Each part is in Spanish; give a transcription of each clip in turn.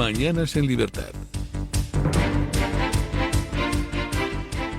Mañanas en Libertad.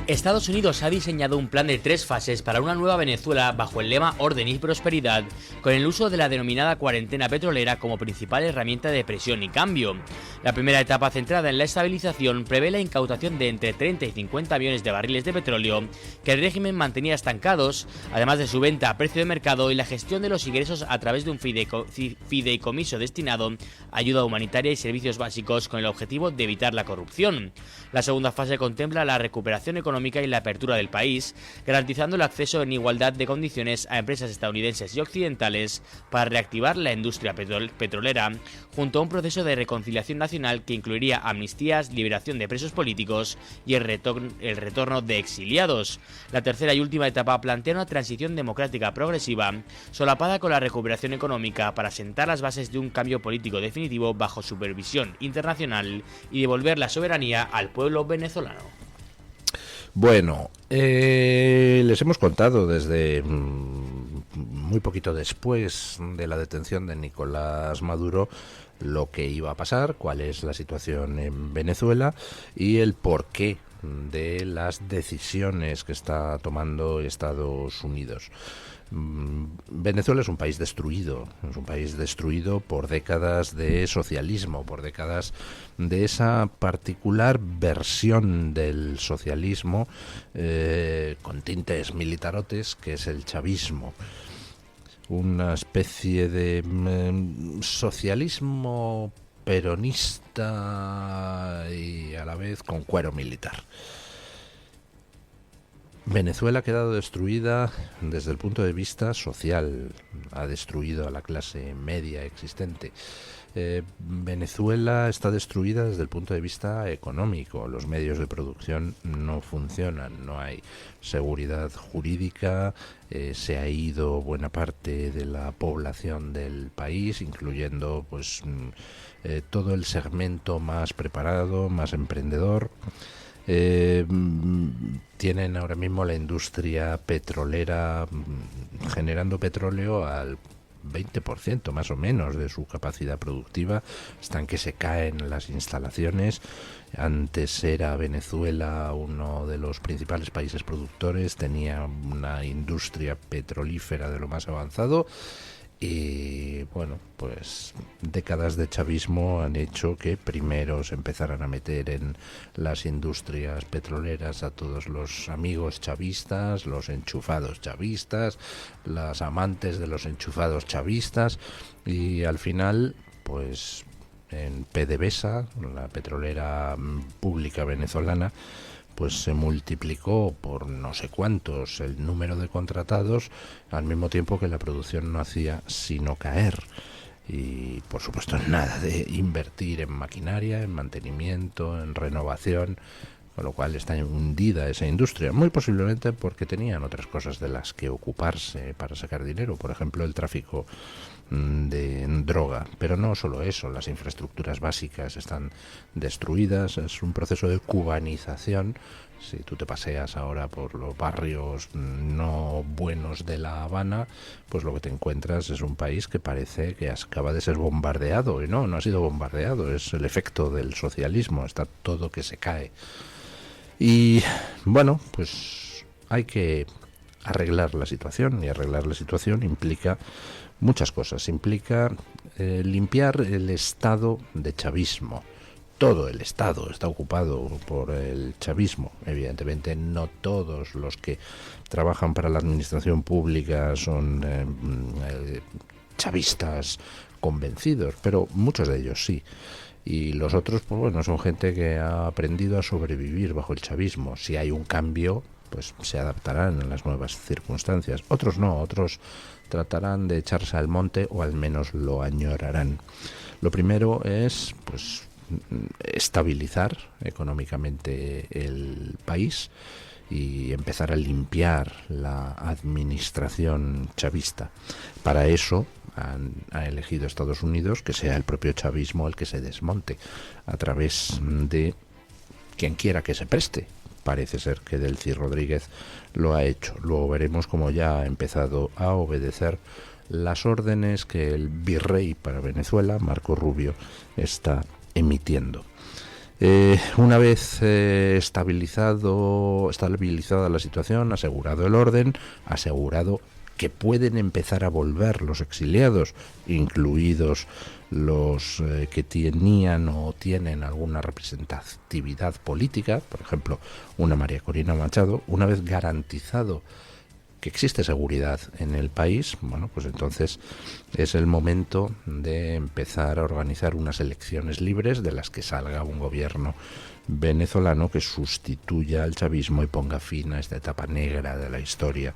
Estados Unidos ha diseñado un plan de 3 fases para una nueva Venezuela bajo el lema Orden y Prosperidad, con el uso de la denominada cuarentena petrolera como principal herramienta de presión y cambio. La primera etapa, centrada en la estabilización, prevé la incautación de entre 30 y 50 millones de barriles de petróleo que el régimen mantenía estancados, además de su venta a precio de mercado y la gestión de los ingresos a través de un fideicomiso destinado a ayuda humanitaria y servicios básicos, con el objetivo de evitar la corrupción. La segunda fase contempla la recuperación económica y la apertura del país, garantizando el acceso en igualdad de condiciones a empresas estadounidenses y occidentales para reactivar la industria petrolera, junto a un proceso de reconciliación nacional que incluiría amnistías, liberación de presos políticos y el retorno de exiliados. La tercera y última etapa plantea una transición democrática progresiva, solapada con la recuperación económica, para sentar las bases de un cambio político definitivo bajo supervisión internacional y devolver la soberanía al pueblo venezolano. Bueno, les hemos contado desde muy poquito después de la detención de Nicolás Maduro lo que iba a pasar, cuál es la situación en Venezuela y el porqué de las decisiones que está tomando Estados Unidos. Venezuela es un país destruido por décadas de socialismo, por décadas de esa particular versión del socialismo con tintes militarotes que es el chavismo. Una especie de socialismo peronista y a la vez con cuero militar. Venezuela ha quedado destruida desde el punto de vista social, ha destruido a la clase media existente. Venezuela está destruida desde el punto de vista económico, los medios de producción no funcionan, no hay seguridad jurídica, se ha ido buena parte de la población del país, incluyendo todo el segmento más preparado, más emprendedor. Tienen ahora mismo la industria petrolera generando petróleo al 20% más o menos de su capacidad productiva. Están que se caen las instalaciones. Antes era Venezuela uno de los principales países productores, tenía una industria petrolífera de lo más avanzado. Y bueno, pues décadas de chavismo han hecho que primero se empezaran a meter en las industrias petroleras a todos los amigos chavistas, los enchufados chavistas, las amantes de los enchufados chavistas, y al final, pues en PDVSA, la petrolera pública venezolana, pues se multiplicó por no sé cuántos el número de contratados, al mismo tiempo que la producción no hacía sino caer. Y por supuesto nada de invertir en maquinaria, en mantenimiento, en renovación, con lo cual está hundida esa industria, muy posiblemente porque tenían otras cosas de las que ocuparse para sacar dinero, por ejemplo el tráfico de droga, pero no solo eso, las infraestructuras básicas están destruidas, es un proceso de cubanización. Si tú te paseas ahora por los barrios no buenos de La Habana, pues lo que te encuentras es un país que parece que acaba de ser bombardeado, y no ha sido bombardeado, es el efecto del socialismo, está todo que se cae. Y bueno, pues hay que arreglar la situación, y arreglar la situación implica muchas cosas, implica limpiar el estado de chavismo. Todo el estado está ocupado por el chavismo. Evidentemente no todos los que trabajan para la administración pública son chavistas convencidos, pero muchos de ellos sí. Y los otros, pues bueno, son gente que ha aprendido a sobrevivir bajo el chavismo. Si hay un cambio, pues se adaptarán a las nuevas circunstancias. Otros no, otros tratarán de echarse al monte, o al menos lo añorarán. Lo primero es, pues, estabilizar económicamente el país y empezar a limpiar la administración chavista. Para eso ha elegido Estados Unidos que sea el propio chavismo el que se desmonte a través de quien quiera que se preste. Parece ser que Delcy Rodríguez lo ha hecho. Luego veremos cómo ya ha empezado a obedecer las órdenes que el virrey para Venezuela, Marco Rubio, está emitiendo. Una vez estabilizada la situación, asegurado el orden, asegurado que pueden empezar a volver los exiliados, incluidos los que tenían o tienen alguna representatividad política, por ejemplo, una María Corina Machado, una vez garantizado que existe seguridad en el país, bueno, pues entonces es el momento de empezar a organizar unas elecciones libres de las que salga un gobierno venezolano que sustituya al chavismo y ponga fin a esta etapa negra de la historia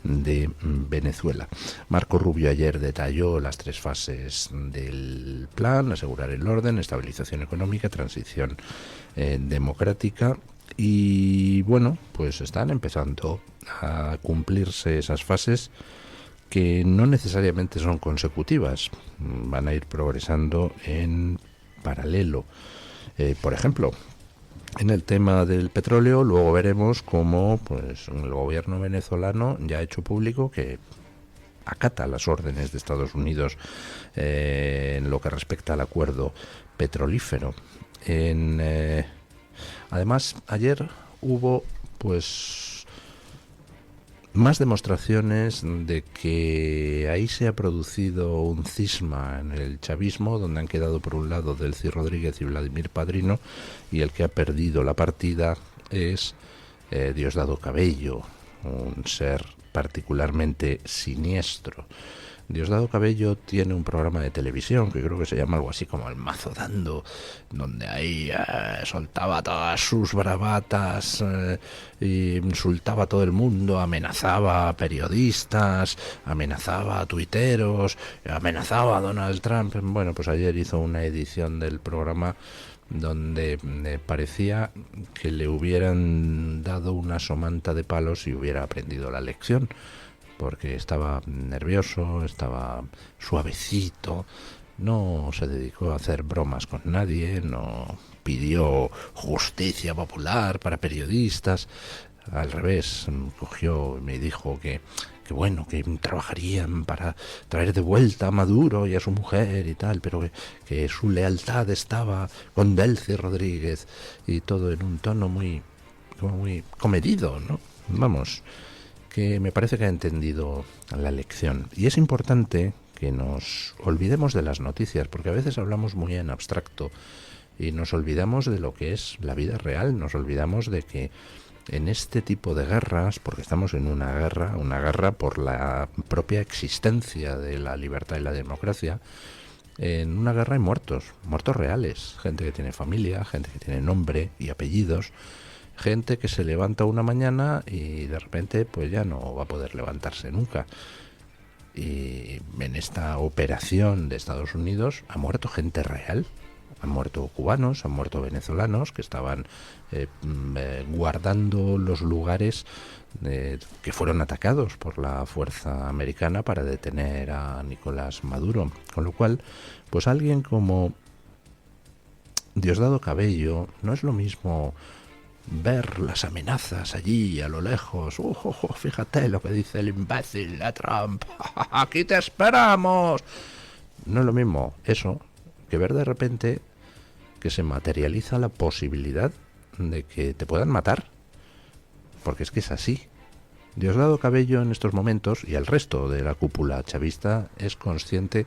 de Venezuela. Marco Rubio ayer detalló las 3 fases del plan: asegurar el orden, estabilización económica, transición democrática. Y bueno, pues están empezando a cumplirse esas fases, que no necesariamente son consecutivas, van a ir progresando en paralelo. Por ejemplo, en el tema del petróleo, luego veremos cómo pues el gobierno venezolano ya ha hecho público que acata las órdenes de Estados Unidos en lo que respecta al acuerdo petrolífero. Además, ayer hubo pues más demostraciones de que ahí se ha producido un cisma en el chavismo, donde han quedado por un lado Delcy Rodríguez y Vladimir Padrino, y el que ha perdido la partida es Diosdado Cabello, un ser particularmente siniestro. Diosdado Cabello tiene un programa de televisión que creo que se llama algo así como El Mazo Dando, donde ahí soltaba todas sus bravatas, y insultaba a todo el mundo, amenazaba a periodistas, amenazaba a tuiteros, amenazaba a Donald Trump. Bueno, pues ayer hizo una edición del programa donde parecía que le hubieran dado una somanta de palos y hubiera aprendido la lección, porque estaba nervioso, estaba suavecito, no se dedicó a hacer bromas con nadie, no pidió justicia popular para periodistas. Al revés, cogió y me dijo que bueno, que trabajarían para traer de vuelta a Maduro y a su mujer y tal, pero que su lealtad estaba con Delcy Rodríguez, y todo en un tono muy comedido, ¿no? Vamos, que me parece que ha entendido la lección. Y es importante que nos olvidemos de las noticias, porque a veces hablamos muy en abstracto y nos olvidamos de lo que es la vida real, nos olvidamos de que en este tipo de guerras, porque estamos en una guerra por la propia existencia de la libertad y la democracia, en una guerra hay muertos reales, gente que tiene familia, gente que tiene nombre y apellidos, gente que se levanta una mañana y de repente pues ya no va a poder levantarse nunca. Y en esta operación de Estados Unidos ha muerto gente real. Han muerto cubanos, han muerto venezolanos que estaban guardando los lugares que fueron atacados por la fuerza americana para detener a Nicolás Maduro. Con lo cual, pues alguien como Diosdado Cabello no es lo mismo ver las amenazas allí a lo lejos. Fíjate lo que dice el imbécil de Trump. Aquí te esperamos. No es lo mismo eso que ver de repente que se materializa la posibilidad de que te puedan matar. Porque es que es así. Diosdado Cabello en estos momentos, y el resto de la cúpula chavista, es consciente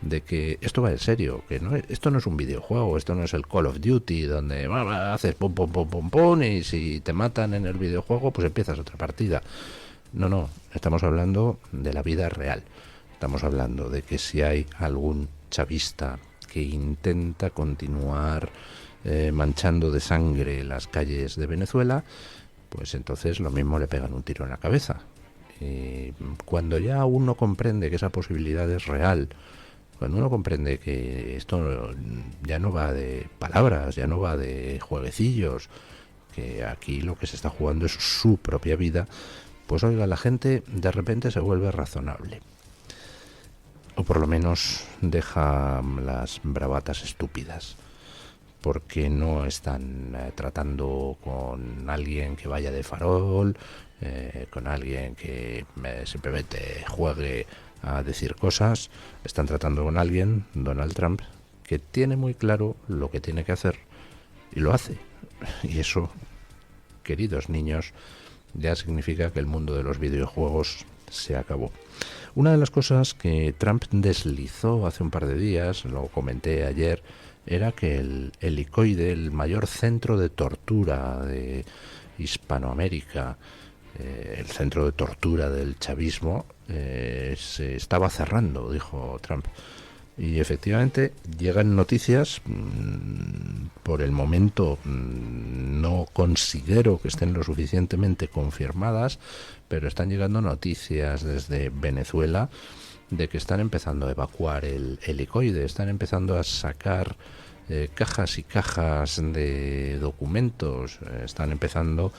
de que esto va en serio, que esto no es un videojuego, esto no es el Call of Duty donde haces pum pum pum pum pum y si te matan en el videojuego pues empiezas otra partida. No, estamos hablando de la vida real. Estamos hablando de que si hay algún chavista que intenta continuar manchando de sangre las calles de Venezuela, pues entonces lo mismo le pegan un tiro en la cabeza. Cuando ya uno comprende que esa posibilidad es real, cuando uno comprende que esto ya no va de palabras, ya no va de jueguecillos, que aquí lo que se está jugando es su propia vida, pues oiga, la gente de repente se vuelve razonable. O por lo menos deja las bravatas estúpidas, porque no están tratando con alguien que vaya de farol, con alguien que simplemente juegue a decir cosas. Están tratando con alguien, Donald Trump, que tiene muy claro lo que tiene que hacer y lo hace. Y eso, queridos niños, ya significa que el mundo de los videojuegos se acabó. Una de las cosas que Trump deslizó hace un par de días, lo comenté ayer, era que el helicoide, el mayor centro de tortura de Hispanoamérica, el centro de tortura del chavismo, se estaba cerrando, dijo Trump. Y efectivamente llegan noticias, por el momento no considero que estén lo suficientemente confirmadas, pero están llegando noticias desde Venezuela de que están empezando a evacuar el helicoide, están empezando a sacar cajas y cajas de documentos, están empezando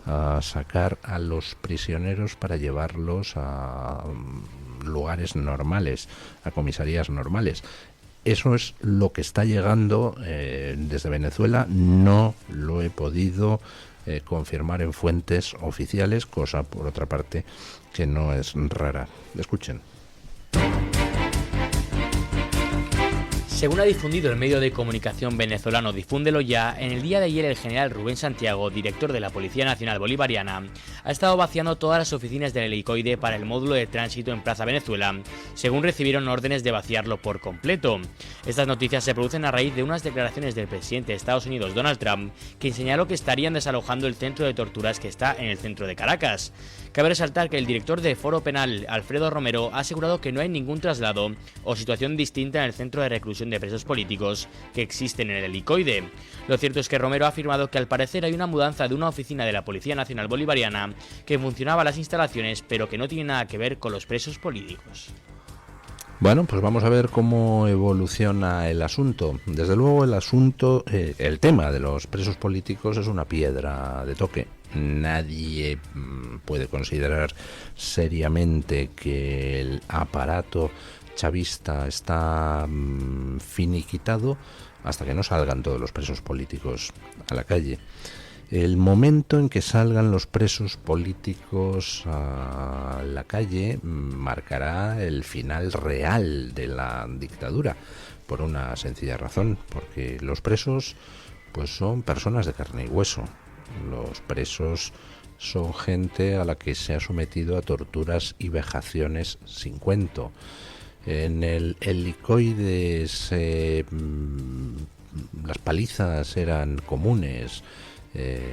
a sacar a los prisioneros para llevarlos a lugares normales, a comisarías normales. Eso es lo que está llegando desde Venezuela. No lo he podido confirmar en fuentes oficiales, cosa por otra parte que no es rara. Escuchen. Según ha difundido el medio de comunicación venezolano Difúndelo Ya, en el día de ayer el general Rubén Santiago, director de la Policía Nacional Bolivariana, ha estado vaciando todas las oficinas del helicoide para el módulo de tránsito en Plaza Venezuela, según recibieron órdenes de vaciarlo por completo. Estas noticias se producen a raíz de unas declaraciones del presidente de Estados Unidos, Donald Trump, quien señaló que estarían desalojando el centro de torturas que está en el centro de Caracas. Cabe resaltar que el director de Foro Penal, Alfredo Romero, ha asegurado que no hay ningún traslado o situación distinta en el centro de reclusión de presos políticos que existen en el helicoide. Lo cierto es que Romero ha afirmado que al parecer hay una mudanza de una oficina de la Policía Nacional Bolivariana que funcionaba las instalaciones, pero que no tiene nada que ver con los presos políticos. Bueno, pues vamos a ver cómo evoluciona el asunto. Desde luego el tema de los presos políticos es una piedra de toque. Nadie puede considerar seriamente que el aparato chavista está finiquitado hasta que no salgan todos los presos políticos a la calle. El momento en que salgan los presos políticos a la calle marcará el final real de la dictadura, por una sencilla razón, porque los presos pues son personas de carne y hueso. Los presos son gente a la que se ha sometido a torturas y vejaciones sin cuento. En el helicoide las palizas eran comunes.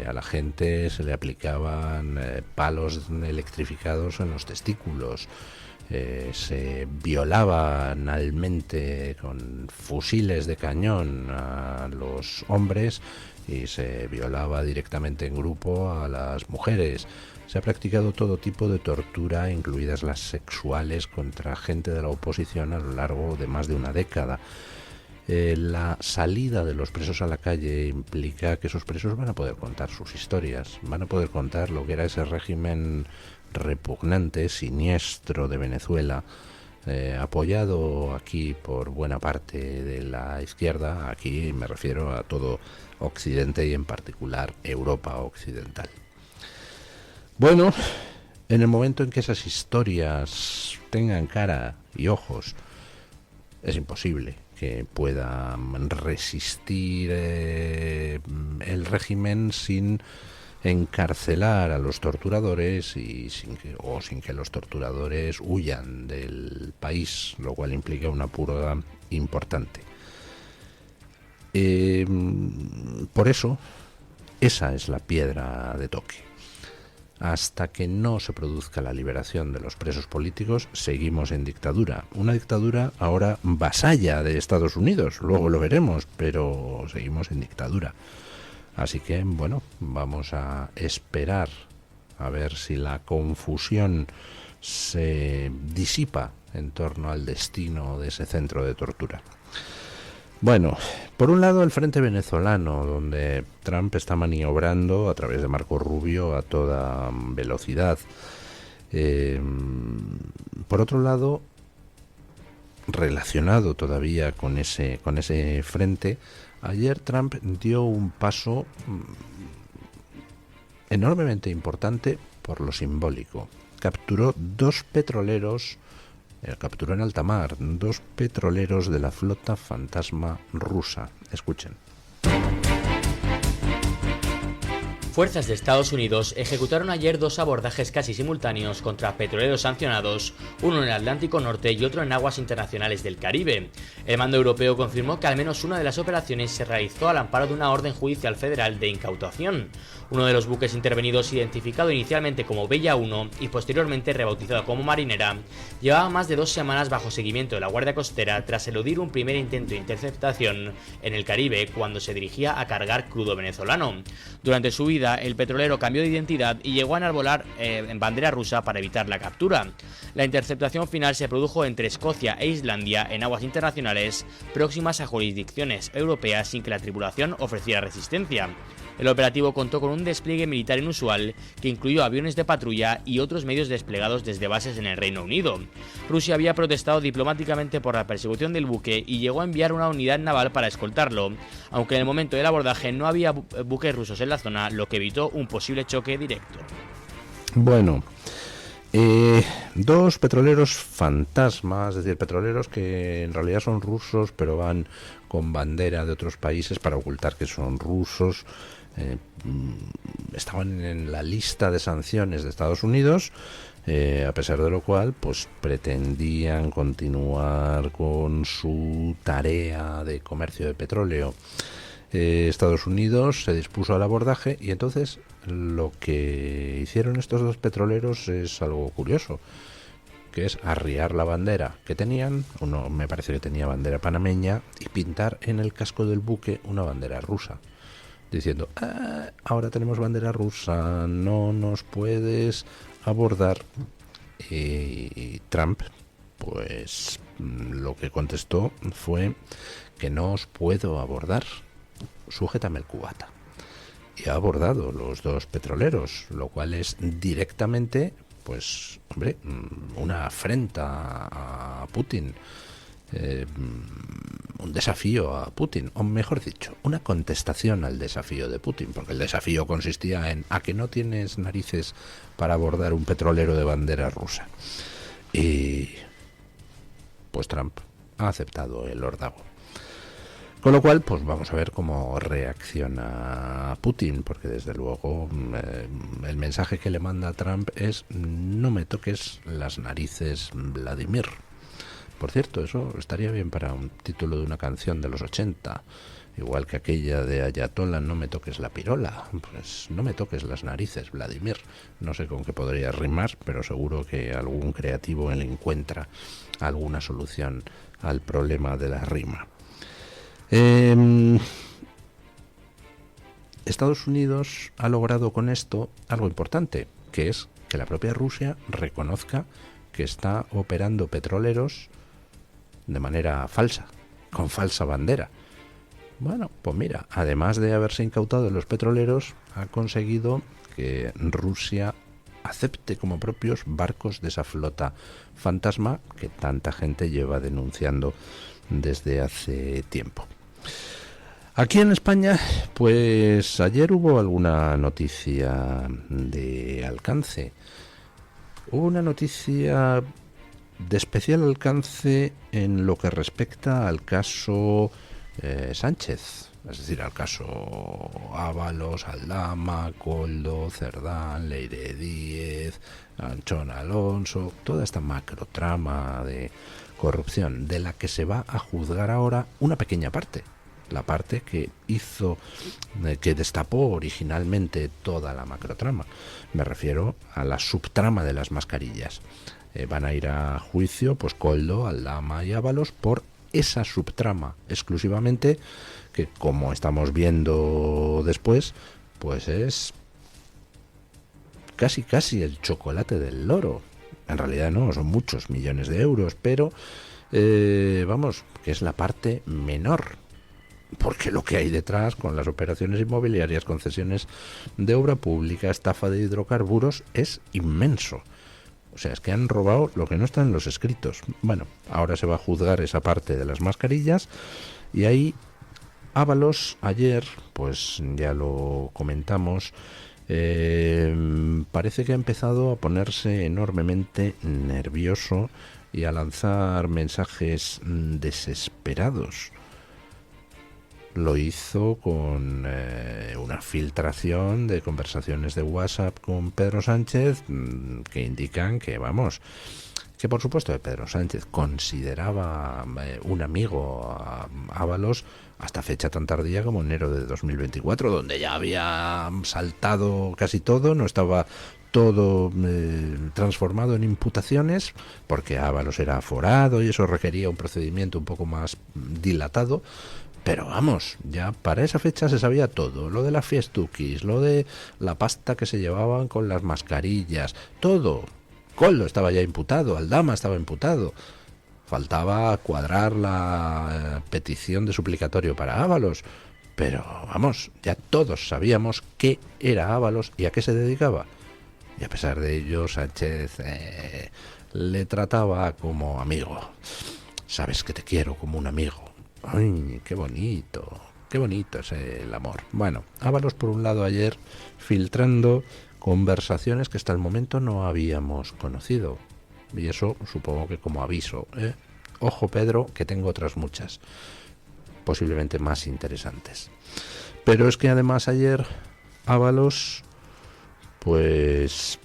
A la gente se le aplicaban palos electrificados en los testículos, se violaba analmente con fusiles de cañón a los hombres y se violaba directamente en grupo a las mujeres. Se ha practicado todo tipo de tortura, incluidas las sexuales, contra gente de la oposición a lo largo de más de una década. La salida de los presos a la calle implica que esos presos van a poder contar sus historias, van a poder contar lo que era ese régimen repugnante, siniestro de Venezuela, apoyado aquí por buena parte de la izquierda. Aquí me refiero a todo Occidente y en particular Europa occidental. Bueno, en el momento en que esas historias tengan cara y ojos, es imposible que pueda resistir el régimen sin encarcelar a los torturadores y sin que los torturadores huyan del país, lo cual implica una purga importante. Por eso, esa es la piedra de toque. Hasta que no se produzca la liberación de los presos políticos, seguimos en dictadura. Una dictadura ahora vasalla de Estados Unidos, luego lo veremos, pero seguimos en dictadura. Así que, bueno, vamos a esperar a ver si la confusión se disipa en torno al destino de ese centro de tortura. Bueno, por un lado el frente venezolano, donde Trump está maniobrando a través de Marco Rubio a toda velocidad. Por otro lado, relacionado todavía con ese frente, ayer Trump dio un paso enormemente importante por lo simbólico. Capturó 2 petroleros capturó en alta mar 2 petroleros de la flota fantasma rusa. Escuchen. Fuerzas de Estados Unidos ejecutaron ayer 2 abordajes casi simultáneos contra petroleros sancionados, uno en el Atlántico Norte y otro en aguas internacionales del Caribe. El mando europeo confirmó que al menos una de las operaciones se realizó al amparo de una orden judicial federal de incautación. Uno de los buques intervenidos, identificado inicialmente como Bella 1 y posteriormente rebautizado como Marinera, llevaba más de 2 semanas bajo seguimiento de la Guardia Costera tras eludir un primer intento de interceptación en el Caribe cuando se dirigía a cargar crudo venezolano. Durante su huida, el petrolero cambió de identidad y llegó a enarbolar en bandera rusa para evitar la captura. La interceptación final se produjo entre Escocia e Islandia en aguas internacionales próximas a jurisdicciones europeas sin que la tripulación ofreciera resistencia. El operativo contó con un despliegue militar inusual que incluyó aviones de patrulla y otros medios desplegados desde bases en el Reino Unido. Rusia había protestado diplomáticamente por la persecución del buque y llegó a enviar una unidad naval para escoltarlo, aunque en el momento del abordaje no había buques rusos en la zona, lo que evitó un posible choque directo. Bueno, 2 petroleros fantasmas, es decir, petroleros que en realidad son rusos, pero van con bandera de otros países para ocultar que son rusos. Estaban en la lista de sanciones de Estados Unidos, a pesar de lo cual pues pretendían continuar con su tarea de comercio de petróleo. Estados Unidos se dispuso al abordaje y entonces lo que hicieron estos 2 petroleros es algo curioso, que es arriar la bandera que tenían. Uno me parece que tenía bandera panameña y pintar en el casco del buque una bandera rusa, diciendo, ahora tenemos bandera rusa, no nos puedes abordar. Y Trump, pues lo que contestó fue que no os puedo abordar, sujétame el cubata. Y ha abordado los 2 petroleros, lo cual es directamente, pues, hombre, una afrenta a Putin. Un desafío a Putin, o mejor dicho, una contestación al desafío de Putin, porque el desafío consistía en ¿a que no tienes narices para abordar un petrolero de bandera rusa? Y pues Trump ha aceptado el órdago. Con lo cual, pues vamos a ver cómo reacciona Putin, porque desde luego el mensaje que le manda Trump es no me toques las narices, Vladimir. Por cierto, eso estaría bien para un título de una canción de los 80, igual que aquella de Ayatollah, no me toques la pirola, pues no me toques las narices, Vladimir. No sé con qué podría rimar, pero seguro que algún creativo le encuentra alguna solución al problema de la rima. Estados Unidos ha logrado con esto algo importante, que es que la propia Rusia reconozca que está operando petroleros de manera falsa, con falsa bandera. Bueno, pues mira, además de haberse incautado los petroleros, ha conseguido que Rusia acepte como propios barcos de esa flota fantasma que tanta gente lleva denunciando desde hace tiempo. Aquí en España, pues ayer hubo alguna noticia de alcance. Hubo una noticia de especial alcance en lo que respecta al caso Sánchez, es decir, al caso Ábalos, Aldama, Koldo, Cerdán, Leire Díez, Anchón Alonso, toda esta macrotrama de corrupción de la que se va a juzgar ahora una pequeña parte, la parte que hizo, que destapó originalmente toda la macrotrama. Me refiero a la subtrama de las mascarillas. Van a ir a juicio, pues Koldo, Aldama y Ábalos por esa subtrama exclusivamente, que como estamos viendo después, pues es casi el chocolate del loro. En realidad no, son muchos millones de euros, pero vamos, que es la parte menor, porque lo que hay detrás con las operaciones inmobiliarias, concesiones de obra pública, estafa de hidrocarburos, es inmenso. O sea, es que han robado lo que no está en los escritos. Bueno, ahora se va a juzgar esa parte de las mascarillas y ahí Ábalos ayer, pues ya lo comentamos, parece que ha empezado a ponerse enormemente nervioso y a lanzar mensajes desesperados. Lo hizo con una filtración de conversaciones de WhatsApp con Pedro Sánchez que indican que, vamos, que por supuesto que Pedro Sánchez consideraba un amigo a Ábalos hasta fecha tan tardía como enero de 2024, donde ya había saltado casi todo, no estaba todo transformado en imputaciones, porque Ábalos era aforado y eso requería un procedimiento un poco más dilatado. Pero vamos, ya para esa fecha se sabía todo, lo de las fiestuquis, lo de la pasta que se llevaban con las mascarillas, todo. Coldo estaba ya imputado, Aldama estaba imputado. Faltaba cuadrar la petición de suplicatorio para Ábalos. Pero vamos, ya todos sabíamos qué era Ábalos y a qué se dedicaba. Y a pesar de ello, Sánchez le trataba como amigo. Sabes que te quiero como un amigo. Ay, qué bonito es el amor. Bueno, Ábalos por un lado ayer filtrando conversaciones que hasta el momento no habíamos conocido. Y eso supongo que como aviso, ojo Pedro, que tengo otras muchas, posiblemente más interesantes. Pero es que además ayer Ábalos pues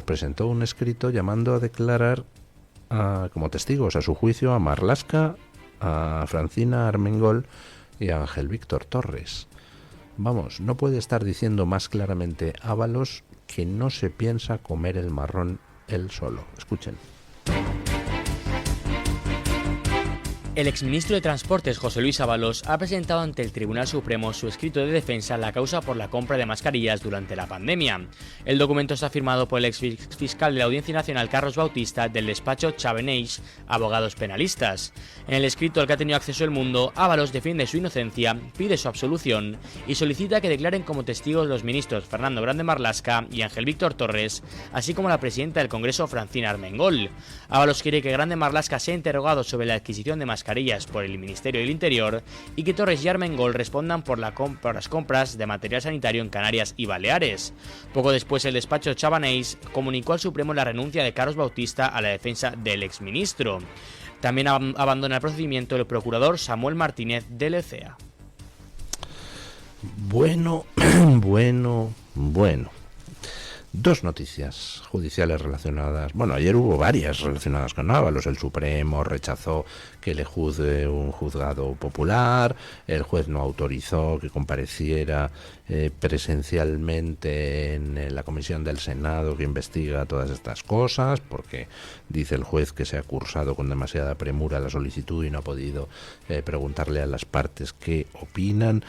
presentó un escrito llamando a declarar como testigos a su juicio a Marlaska, a Francina Armengol y a Ángel Víctor Torres. Vamos, no puede estar diciendo más claramente Ábalos que no se piensa comer el marrón él solo. Escuchen. El exministro de Transportes, José Luis Ábalos, ha presentado ante el Tribunal Supremo su escrito de defensa en la causa por la compra de mascarillas durante la pandemia. El documento está firmado por el exfiscal de la Audiencia Nacional, Carlos Bautista, del despacho Chabeneix, abogados penalistas. En el escrito al que ha tenido acceso El Mundo, Ábalos defiende su inocencia, pide su absolución y solicita que declaren como testigos los ministros Fernando Grande Marlaska y Ángel Víctor Torres, así como la presidenta del Congreso, Francina Armengol. Ábalos quiere que Grande Marlaska sea interrogado sobre la adquisición de mascarillas por el Ministerio del Interior y que Torres y Armengol respondan por las compras de material sanitario en Canarias y Baleares. Poco después, el despacho Chabaneix comunicó al Supremo la renuncia de Carlos Bautista a la defensa del exministro. También abandona el procedimiento el procurador Samuel Martínez de Lecea. Bueno. Dos noticias judiciales relacionadas. Bueno, ayer hubo varias relacionadas con Ábalos. El Supremo rechazó que le juzgue un juzgado popular. El juez no autorizó que compareciera presencialmente en la comisión del Senado que investiga todas estas cosas, porque dice el juez que se ha cursado con demasiada premura la solicitud y no ha podido preguntarle a las partes qué opinan.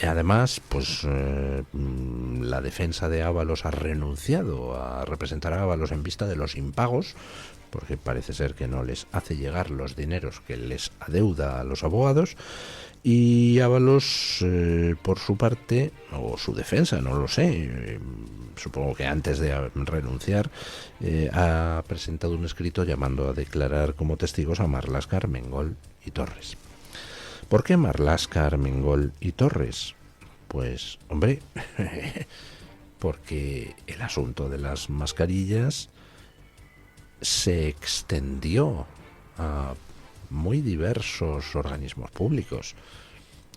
Además, pues la defensa de Ábalos ha renunciado a representar a Ábalos en vista de los impagos, porque parece ser que no les hace llegar los dineros que les adeuda a los abogados. Y Ábalos, por su parte, o su defensa, no lo sé, supongo que antes de renunciar, ha presentado un escrito llamando a declarar como testigos a Marlaska, Armengol y Torres. ¿Por qué Marlaska, Armengol y Torres? Pues, hombre, porque el asunto de las mascarillas se extendió a muy diversos organismos públicos.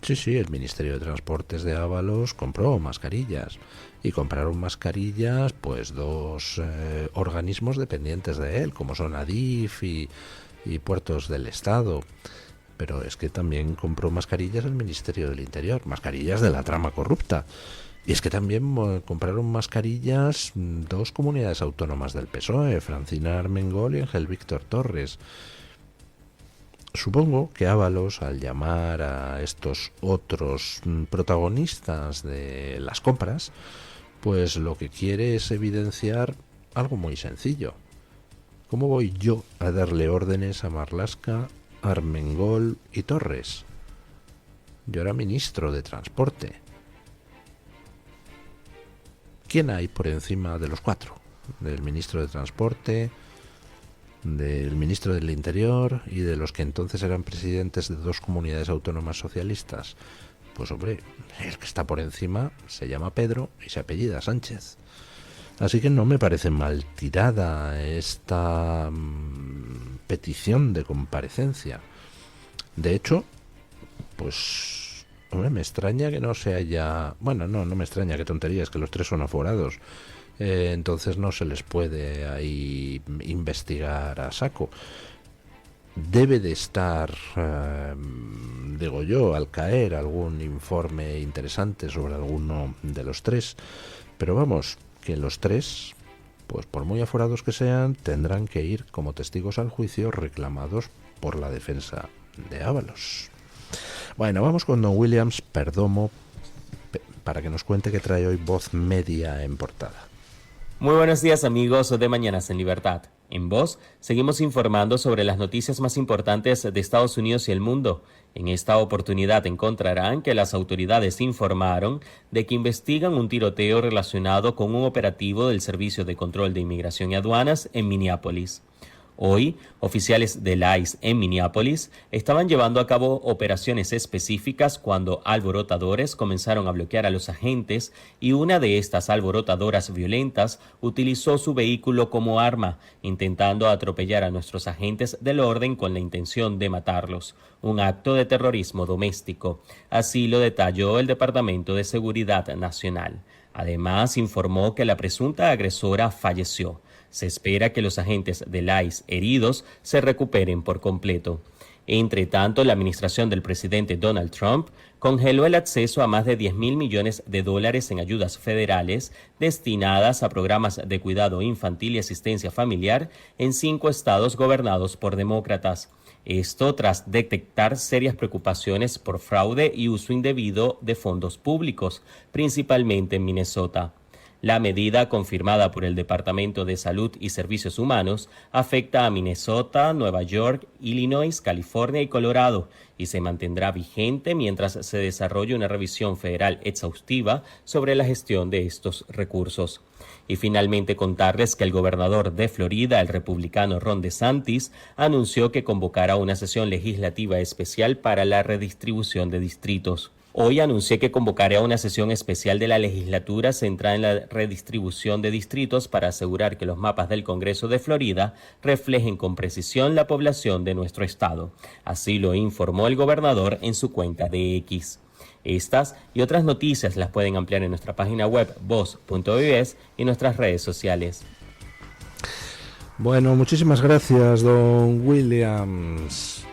Sí, el Ministerio de Transportes de Ábalos compró mascarillas. Y compraron mascarillas pues dos organismos dependientes de él, como son Adif y Puertos del Estado. Pero es que también compró mascarillas el Ministerio del Interior, mascarillas de la trama corrupta. Y es que también compraron mascarillas dos comunidades autónomas del PSOE, Francina Armengol y Ángel Víctor Torres. Supongo que Ábalos, al llamar a estos otros protagonistas de las compras, pues lo que quiere es evidenciar algo muy sencillo. ¿Cómo voy yo a darle órdenes a Marlaska, Armengol y Torres? Yo era ministro de Transporte. ¿Quién hay por encima de los cuatro? Del ministro de Transporte, del ministro del Interior y de los que entonces eran presidentes de dos comunidades autónomas socialistas. Pues hombre, el que está por encima se llama Pedro y se apellida Sánchez. Así que no me parece mal tirada esta petición de comparecencia. De hecho, pues, hombre, me extraña que no se haya... Bueno, no me extraña, qué tontería, es que los tres son aforados. Entonces no se les puede ahí investigar a saco. Debe de estar, digo yo, al caer algún informe interesante sobre alguno de los tres. Pero vamos, que los tres, pues por muy aforados que sean, tendrán que ir como testigos al juicio reclamados por la defensa de Ábalos. Bueno, vamos con don Williams Perdomo para que nos cuente qué trae hoy Voz Media en portada. Muy buenos días, amigos de Mañanas en Libertad. En Voz seguimos informando sobre las noticias más importantes de Estados Unidos y el mundo. En esta oportunidad encontrarán que las autoridades informaron de que investigan un tiroteo relacionado con un operativo del Servicio de Control de Inmigración y Aduanas en Minneapolis. Hoy, oficiales del ICE en Minneapolis estaban llevando a cabo operaciones específicas cuando alborotadores comenzaron a bloquear a los agentes y una de estas alborotadoras violentas utilizó su vehículo como arma, intentando atropellar a nuestros agentes del orden con la intención de matarlos. Un acto de terrorismo doméstico. Así lo detalló el Departamento de Seguridad Nacional. Además, informó que la presunta agresora falleció. Se espera que los agentes del ICE heridos se recuperen por completo. Entre tanto, la administración del presidente Donald Trump congeló el acceso a más de $10,000 millones en ayudas federales destinadas a programas de cuidado infantil y asistencia familiar en 5 estados gobernados por demócratas. Esto tras detectar serias preocupaciones por fraude y uso indebido de fondos públicos, principalmente en Minnesota. La medida, confirmada por el Departamento de Salud y Servicios Humanos, afecta a Minnesota, Nueva York, Illinois, California y Colorado y se mantendrá vigente mientras se desarrolle una revisión federal exhaustiva sobre la gestión de estos recursos. Y finalmente contarles que el gobernador de Florida, el republicano Ron DeSantis, anunció que convocará una sesión legislativa especial para la redistribución de distritos. Hoy anuncié que convocaré a una sesión especial de la legislatura centrada en la redistribución de distritos para asegurar que los mapas del Congreso de Florida reflejen con precisión la población de nuestro estado. Así lo informó el gobernador en su cuenta de X. Estas y otras noticias las pueden ampliar en nuestra página web voz.es y nuestras redes sociales. Bueno, muchísimas gracias, don Williams.